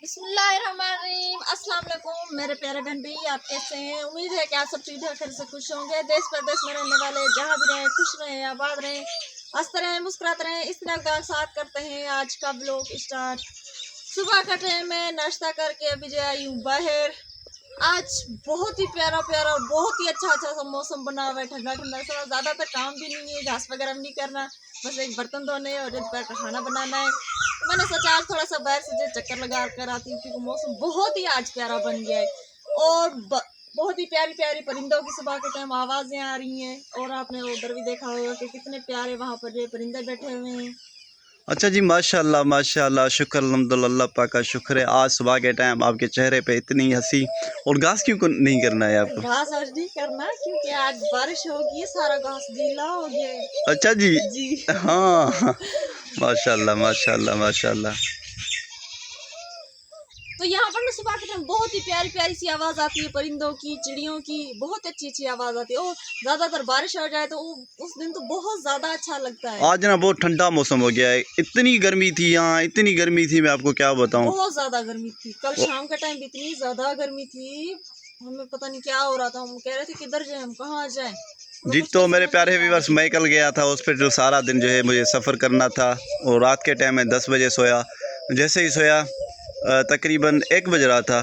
बिस्मिल्लाहिर्रहमानिर्रहीम। अस्सलाम वालेकुम मेरे प्यारे बहन भाई, आप कैसे हैं? उम्मीद है कि आप सब ठीक ठाक से खुश होंगे। देश प्रदेश में रहने वाले जहाँ भी रहें खुश रहें, आबाद रहें, हंसते रहें, मुस्कुराते रहें। इस तरह का साथ करते हैं आज का ब्लॉग स्टार्ट। सुबह का टाइम है, नाश्ता करके अभी जो आई हूँ बाहर। आज बहुत ही प्यारा प्यारा और बहुत ही अच्छा अच्छा सा मौसम बना हुआ है, ठंडा ठंडा सा। ज़्यादातर काम भी नहीं है, घास वगैरह नहीं करना, बस एक बर्तन धोने और दोपहर का खाना बनाना है। तो मैंने सोचा आज थोड़ा सा बाहर से जो चक्कर लगा कर आती हूँ, क्योंकि मौसम बहुत ही आज प्यारा बन गया है और बहुत ही प्यारी प्यारी परिंदों की सुबह के टाइम आवाज़ें आ रही हैं। और आपने उधर भी देखा होगा कि कितने प्यारे वहाँ पर जो परिंदे बैठे हुए हैं। अच्छा जी, माशाल्लाह माशाल्लाह, शुक्र अल्हम्दुलिल्लाह, अल्लाह पाक का शुक्र है। आज सुबह के टाइम आपके चेहरे पे इतनी हंसी। और घास क्यों नहीं करना है आपको? घास आज नहीं करना क्योंकि आज बारिश होगी, सारा घास गीला हो गया है। अच्छा जी। जी हाँ माशाल्लाह माशाल्लाह माशाल्लाह। तो यहाँ पर ना सुबह के टाइम बहुत ही प्यारी प्यारी सी आवाज़ आती है परिंदों की, चिड़ियों की, बहुत अच्छी अच्छी आवाज़ आती है। और ज़्यादातर बारिश हो जाए तो उस दिन तो बहुत ज़्यादा अच्छा लगता है। आज ना बहुत ठंडा मौसम हो गया है। इतनी गर्मी थी यहाँ, इतनी गर्मी थी, मैं आपको क्या बताऊँ। बहुत ज़्यादा गर्मी थी, कल शाम के टाइम इतनी ज़्यादा गर्मी थी, हमें पता नहीं क्या हो रहा था। हम कह रहे थे किधर जाए, हम कहाँ जाए जी। तो मेरे प्यारे व्यूअर्स, मैं कल गया था उस पर, जो सारा दिन जो है मुझे सफ़र करना था। और रात के टाइम में 10 बजे सोया। जैसे ही सोया तकरीबन 1 बज रहा था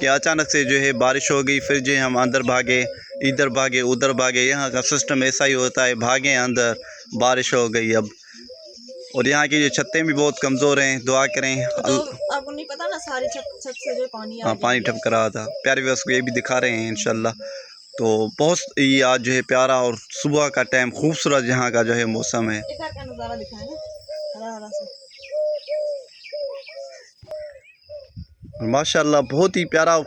कि अचानक से जो है बारिश हो गई। फिर जो है हम अंदर भागे, इधर भागे, उधर भागे। यहाँ का सिस्टम ऐसा ही होता है, भागे अंदर, बारिश हो गई अब। और यहाँ की जो छतें भी बहुत कमज़ोर हैं, दुआ करें। तो आपको नहीं पता ना, सारी छत से जो पानी आ हाँ, पानी टपक रहा था। प्यारे व्यूअर्स को ये भी दिखा रहे हैं इंशाल्लाह। तो बहुत ही आज जो है प्यारा और सुबह का टाइम खूबसूरत यहाँ का जो है मौसम है। इधर का नज़ारा दिखाएं ना, हरा हरा सा। माशाल्लाह बहुत ही प्यारा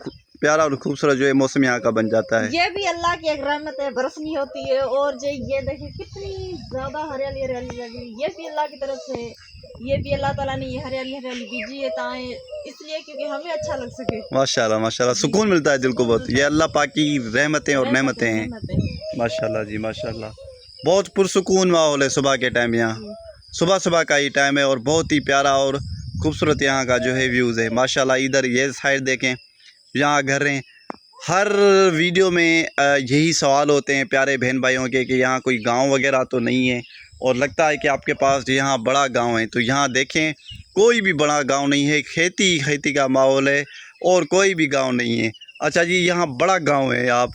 प्यारा और खूबसूरत जो है मौसम यहाँ का बन जाता है। ये भी अल्लाह की एक रहमत है, बरसनी होती है। और जो ये देखिए कितनी ज़्यादा हरियाली हरियाली लगी, ये भी अल्लाह की तरफ से। ये भी अल्लाह ताला ने ये हरियाली हरियाली बीजी है ताए, इसलिए क्योंकि हमें अच्छा लग सके। माशाल्लाह माशाल्लाह, सुकून मिलता है दिल को बहुत। ये अल्लाह पाक की रहमतें और नेमतें हैं। माशाल्लाह जी माशाल्लाह। बहुत पुरसुकून माहौल है सुबह के टाइम यहाँ। सुबह सुबह का ही टाइम है और बहुत ही प्यारा और खूबसूरत यहाँ का जो है व्यूज़ है माशाल्लाह। इधर ये साइड देखें, यहाँ घर हैं। हर वीडियो में यही सवाल होते हैं प्यारे बहन भाइयों के कि यहाँ कोई गांव वगैरह तो नहीं है। और लगता है कि आपके पास यहाँ बड़ा गांव है, तो यहाँ देखें कोई भी बड़ा गांव नहीं है। खेती खेती का माहौल है और कोई भी गांव नहीं है। अच्छा जी, यहाँ बड़ा गांव है। आप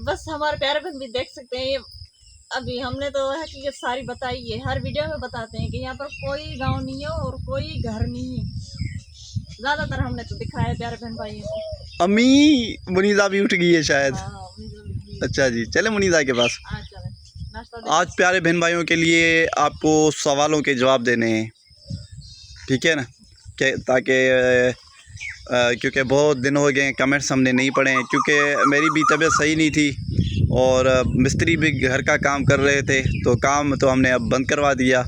बस हमारे प्यारे बहन भी देख सकते हैं। ये अभी हमने तो हकीकत सारी बताई है, हर वीडियो में बताते हैं कि यहाँ पर कोई गांव नहीं है और कोई घर नहीं है। ज़्यादातर हमने तो दिखाया है प्यारे बहन भाइयों को। अम्मी मुनीज़ा भी उठ गई है शायद। हाँ, अच्छा जी, चले मुनीज़ा के पास। आज प्यारे बहन भाइयों के लिए आपको सवालों के जवाब देने हैं, ठीक है ना, ताकि क्योंकि बहुत दिन हो गए कमेंट्स हमने नहीं पढ़े हैं, क्योंकि मेरी भी तबीयत सही नहीं थी और मिस्त्री भी घर का काम कर रहे थे। तो काम तो हमने अब बंद करवा दिया,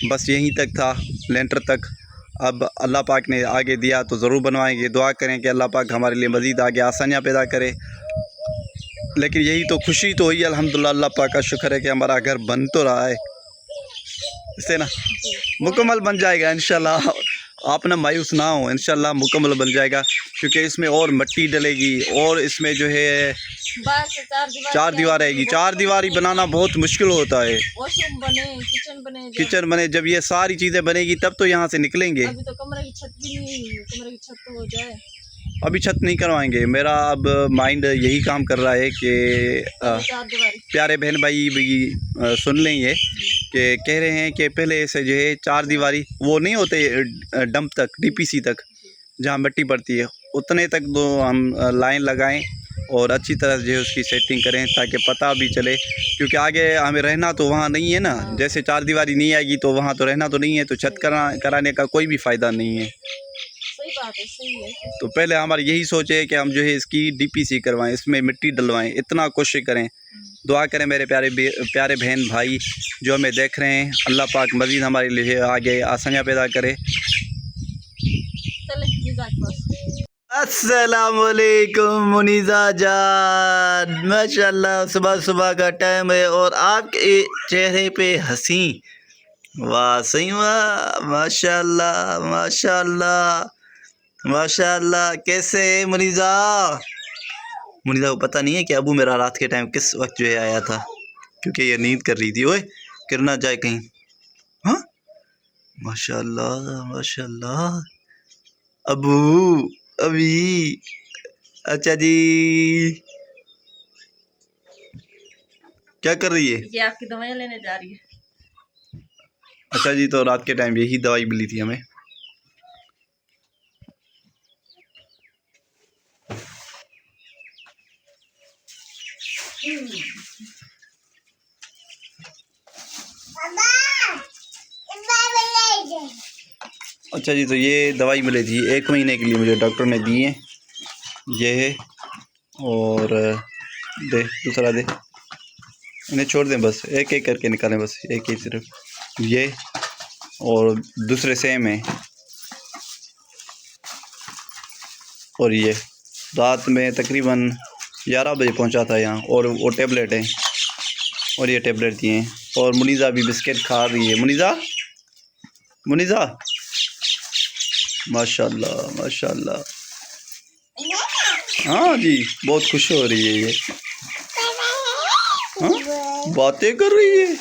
बस यहीं तक था, लेंटर तक। अब अल्लाह पाक ने आगे दिया तो ज़रूर बनवाएंगे। दुआ करें कि अल्लाह पाक हमारे लिए मज़ीद आगे आसानियाँ पैदा करे। लेकिन यही तो खुशी तो हुई अल्हम्दुलिल्लाह, अल्लाह पाक का शुक्र है कि हमारा घर बन तो रहा है। इससे ना मुकम्मल बन जाएगा इंशाल्लाह। आप ना मायूस ना हो, इंशाल्लाह मुकम्मल बन जाएगा। क्योंकि इसमें और मिट्टी डलेगी और इसमें जो है चार दीवार रहेगी। चार दीवारी बनाना बहुत मुश्किल होता है। वॉशरूम बने, किचन बने, जब ये सारी चीज़ें बनेगी तब तो यहाँ से निकलेंगे। अभी तो कमरे की छत भी नहीं है, कमरे की छत तो हो जाए। अभी छत नहीं करवाएंगे। मेरा अब माइंड यही काम कर रहा है कि प्यारे बहन भाई भी सुन लें ये कि कह रहे हैं कि पहले से जो है चार दीवारी वो नहीं होते डंप तक, डीपीसी तक जहाँ मिट्टी पड़ती है, उतने तक तो हम लाइन लगाएं और अच्छी तरह जो है उसकी सेटिंग करें ताकि पता भी चले। क्योंकि आगे हमें रहना तो वहाँ नहीं है ना। जैसे चार दीवारी नहीं आएगी तो वहाँ तो रहना तो नहीं है, तो छत कराने का कोई भी फ़ायदा नहीं है। सही बात है, सही है। तो पहले हमारी यही सोच है कि हम जो है इसकी डीपीसी करवाएं, इसमें मिट्टी डलवाएं, इतना कोशिश करें। दुआ करें मेरे प्यारे बहन भाई जो हमें देख रहे हैं, अल्लाह पाक मज़ीद हमारे लिए आगे आसानियाँ पैदा करे। अस्सलामुअलैकुम मुनीज़ा जान, माशाल्लाह सुबह सुबह का टाइम है और आपके चेहरे पे हंसी, वाह सही वाह, माशाल्लाह माशाल्लाह। माशाल्लाह। कैसे है मुनीजा? मुनीजा को पता नहीं है कि अबू मेरा रात के टाइम किस वक्त जो है आया था, क्योंकि ये नींद कर रही थी। ओए गिर ना जाए कहीं। हाँ माशाल्लाह माशाल्लाह। अबू अभी अच्छा जी, क्या कर रही है? ये आपकी दवाइयाँ लेने जा रही है। अच्छा जी, तो रात के टाइम यही दवाई मिली थी हमें। अच्छा जी, तो ये दवाई मिली थी 1 महीने के लिए, मुझे डॉक्टर ने दी है। ये है, और दे दूसरा दे, इन्हें छोड़ दें, बस एक एक करके निकालें, बस एक ही सिर्फ ये, और दूसरे सेम है। और ये रात में तकरीबन 11 बजे पहुंचा था यहाँ, और वो टेबलेट है, और ये टेबलेट दिए हैं। और मुनीज़ा भी बिस्किट खा रही है। मुनीज़ा मुनीज़ा माशाल्लाह माशाल्लाह। हाँ जी, बहुत खुश हो रही है ये। हाँ बातें कर रही है।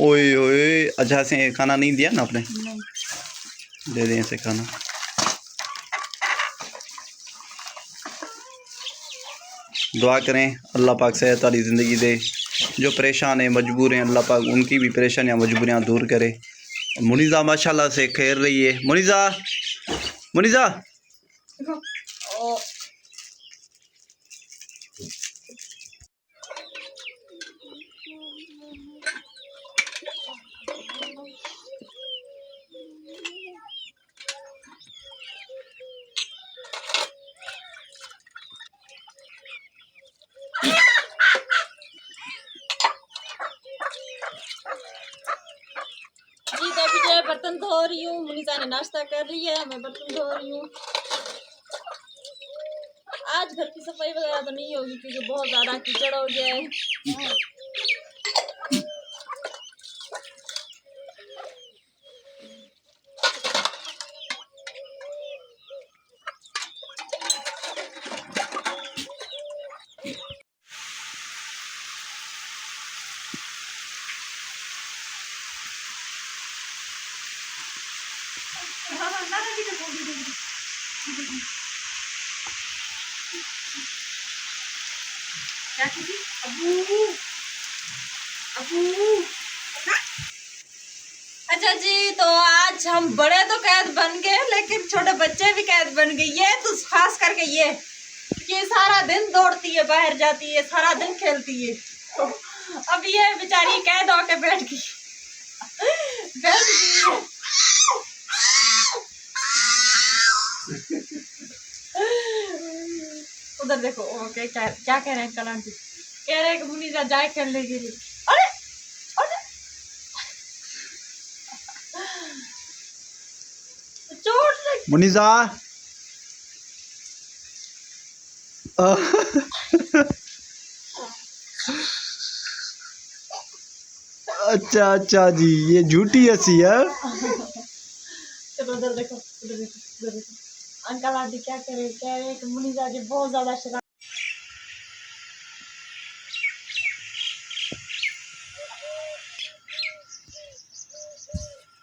ओए ओए, अच्छा से खाना नहीं दिया ना आपने? दे दें इसे खाना। दुआ करें अल्लाह पाक सेहत वाली ज़िंदगी दे। जो परेशान हैं, मजबूर हैं, अल्लाह पाक उनकी भी परेशानियाँ मजबूरियाँ दूर करे। मुनीज़ा माशाल्लाह से खेल रही है। मुनीज़ा मुनीज़ा जी, तो अभी जो है बर्तन धो रही हूँ। मुनीसा ने नाश्ता कर रही है, मैं बर्तन धो रही हूँ। आज घर की सफाई वगैरह तो नहीं होगी क्योंकि बहुत ज़्यादा कीचड़ हो गया है। अच्छा जी, तो आज हम बड़े तो कैद बन गए, लेकिन छोटे बच्चे भी कैद बन गए। ये तो खास करके ये सारा दिन दौड़ती है, बाहर जाती है, सारा दिन खेलती है। तो अब ये बेचारी कैद होके बैठ गई है। उधर देखो, ओके क्या कह रहे हैं कल आंटी? कह रहे हैं कि मुनीजा जाए खेलने के लिए। अरे अरे चोट लगी। मुनीज़ा अच्छा अच्छा जी, ये झूठी हंसी है। चलो उधर देखो, उधर देखो, उधर देखो। अंकल आंटी क्या करे, कह रहे हैं कि मुनीजा जी बहुत ज्यादा शरारत।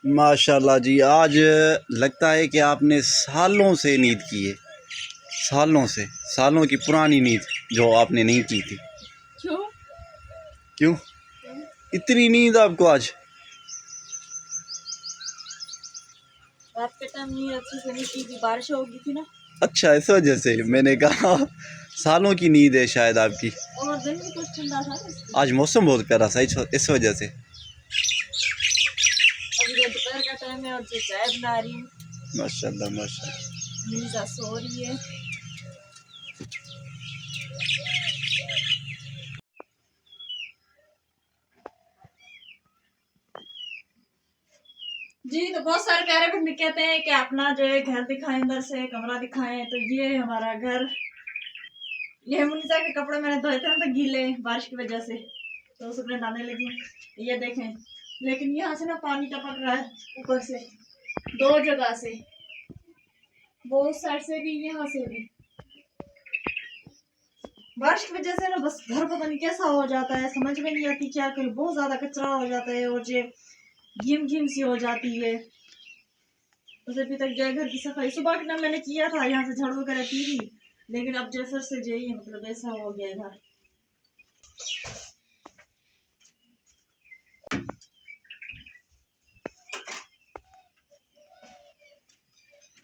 माशाल्लाह जी, आज लगता है कि आपने सालों से नींद की है, सालों की पुरानी नींद जो आपने नहीं की थी। क्यों? क्यों इतनी नींद आपको आज? रात के टाइम नींद अच्छी से नहीं की थी, बारिश हो गई थी ना। अच्छा, इस वजह से मैंने कहा सालों की नींद है शायद आपकी। और दिन भी कुछ ठंडा था ना इसलिए। आज मौसम बहुत प्यारा था, इस वजह से। अभी ये दोपहर का टाइम है और जो चाय बना रही हूँ। माशाल्लाह माशाल्लाह। मुनीजा सो रही है। जी, तो बहुत सारे प्यारे बंदे कहते हैं कि अपना जो है घर दिखाएं, अंदर से कमरा दिखाएं। तो ये है हमारा घर। ये मुनीसा के कपड़े मैंने धोए थे ना, तो गीले बारिश की वजह से तो सुखने डालने लगी। ये देखें, लेकिन यहाँ से ना पानी टपक रहा है ऊपर से, 2 जगह से। वो उस साइड से भी, यहाँ से भी। बारिश की वजह से ना बस घर पता नहीं कैसा हो जाता है, समझ में नहीं आती क्या करूं। बहुत ज्यादा कचरा हो जाता है और ये घिम घिम सी हो जाती है। उसे अभी तक जो घर की सफाई सुबह ना मैंने किया था, यहाँ से झाड़ू वगैरह की थी, लेकिन अब जो फिर से जो मतलब ऐसा हो गया घर।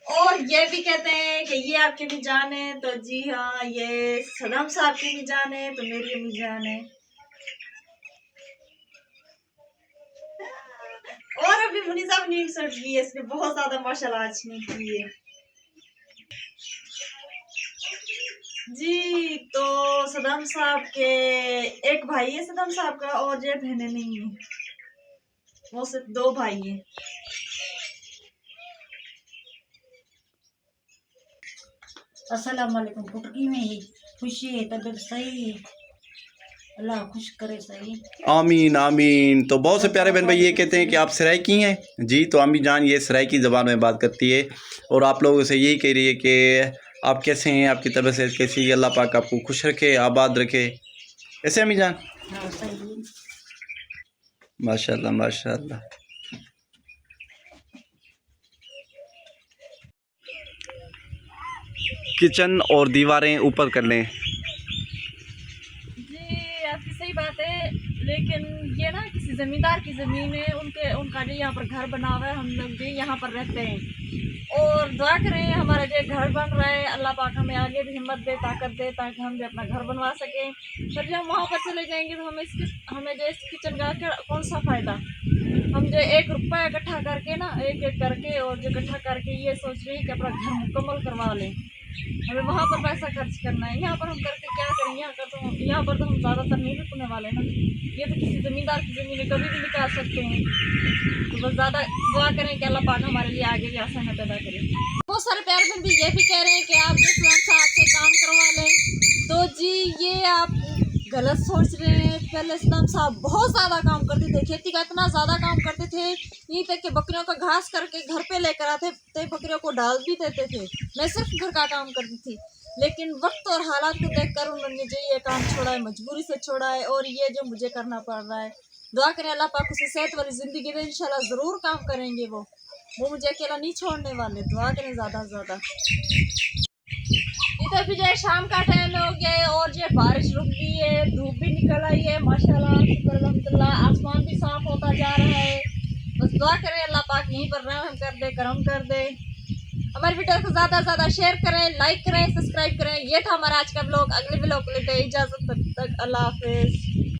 और ये भी कहते हैं कि ये आपकी भी जान है, तो जी हाँ, ये सदम साहब की भी जान है, तो मेरी भी जान है। और अभी मुनी साहब नींद सट गई है, इसने बहुत ज्यादा माशाल्लाह आज नींद की है जी। तो सदम साहब के एक भाई है सदम साहब का, और ये बहनें नहीं है, वो सिर्फ 2 भाई है। अस्सलाम वालेकुम। पुटकी में ही खुशी है, तबीयत सही है, अल्लाह खुश करे सही। आमीन आमीन। तो बहुत से प्यारे बहन भाई ये कहते हैं कि आप सराइकी हैं जी। तो अम्मी जान ये सराइकी ज़बान में बात करती है और आप लोगों से यही कह रही है कि आप कैसे हैं, आपकी तबीयत से कैसी है, अल्लाह पाक आपको खुश रखे, आबाद रखे। ऐसे अम्मी जान? हाँ सही है। माशाल्लाह माशाल्लाह। किचन और दीवारें ऊपर कर लें जी, आपकी सही बात है, लेकिन ये ना किसी जमींदार की ज़मीन है, उनका जो यहाँ पर घर बना हुआ है, हम लोग भी यहाँ पर रहते हैं। और दुआ करें हमारा जो घर बन रहा है, अल्लाह पाक हमें आगे भी हिम्मत दे, ताकत दे, ताकि हम भी अपना घर बनवा सकें। फिर जब हम वहाँ पर चले जाएंगे तो हमें जो इस किचन का कौन सा फ़ायदा। हम जो 1 रुपया इकट्ठा करके ना, एक एक करके और जो इकट्ठा करके ये सोच रहे हैं कि अपना घर मुकम्मल करवा लें। हमें वहाँ पर पैसा खर्च करना है, यहाँ पर हम करके क्या करेंगे। यहाँ पर तो हम ज़्यादातर नहीं रुकने वाले ना। ये तो किसी ज़मींदार की ज़मीन है, कभी भी निकाल सकते हैं। तो बस ज़्यादा दुआ करें कि अल्लाह पाक हमारे लिए आगे भी आसानी पैदा करे। बहुत सारे प्यारे बहन भी ये भी कह रहे हैं कि आप जिस साहब से काम करवा लें, तो जी ये आप गलत सोच रहे हैं। पहले इस्लाम साहब बहुत ज़्यादा काम करते थे, खेती का इतना ज़्यादा काम करते थे, यहीं तक कि बकरियों का घास करके घर पे लेकर आते थे, बकरियों को डाल भी देते थे। मैं सिर्फ घर का काम करती थी, लेकिन वक्त और हालात को देखकर उन्होंने जो ये काम छोड़ा है, मजबूरी से छोड़ा है, और ये जो मुझे करना पड़ रहा है। दुआ करें अल्लाह पाक उसे सेहत वाली ज़िंदगी दे, इंशाल्लाह ज़रूर काम करेंगे वो मुझे अकेला नहीं छोड़ने वाले। दुआ करें ज़्यादा से ज़्यादा। इधर भी जो है शाम का टाइम हो गया है और जो बारिश रुक गई है, धूप भी निकल आई है, माशाल्लाह शुक्र अल्हम्दुलिल्लाह, आसमान भी साफ होता जा रहा है। बस दुआ करें अल्लाह पाक यहीं पर रहम कर दे, करम कर दे। हमारी वीडियो को ज़्यादा से ज़्यादा शेयर करें, लाइक करें, सब्सक्राइब करें। ये था हमारा आज का ब्लॉग। अगले ब्लॉग को लेते हैं इजाज़त, तब तक अल्लाह हाफिज़।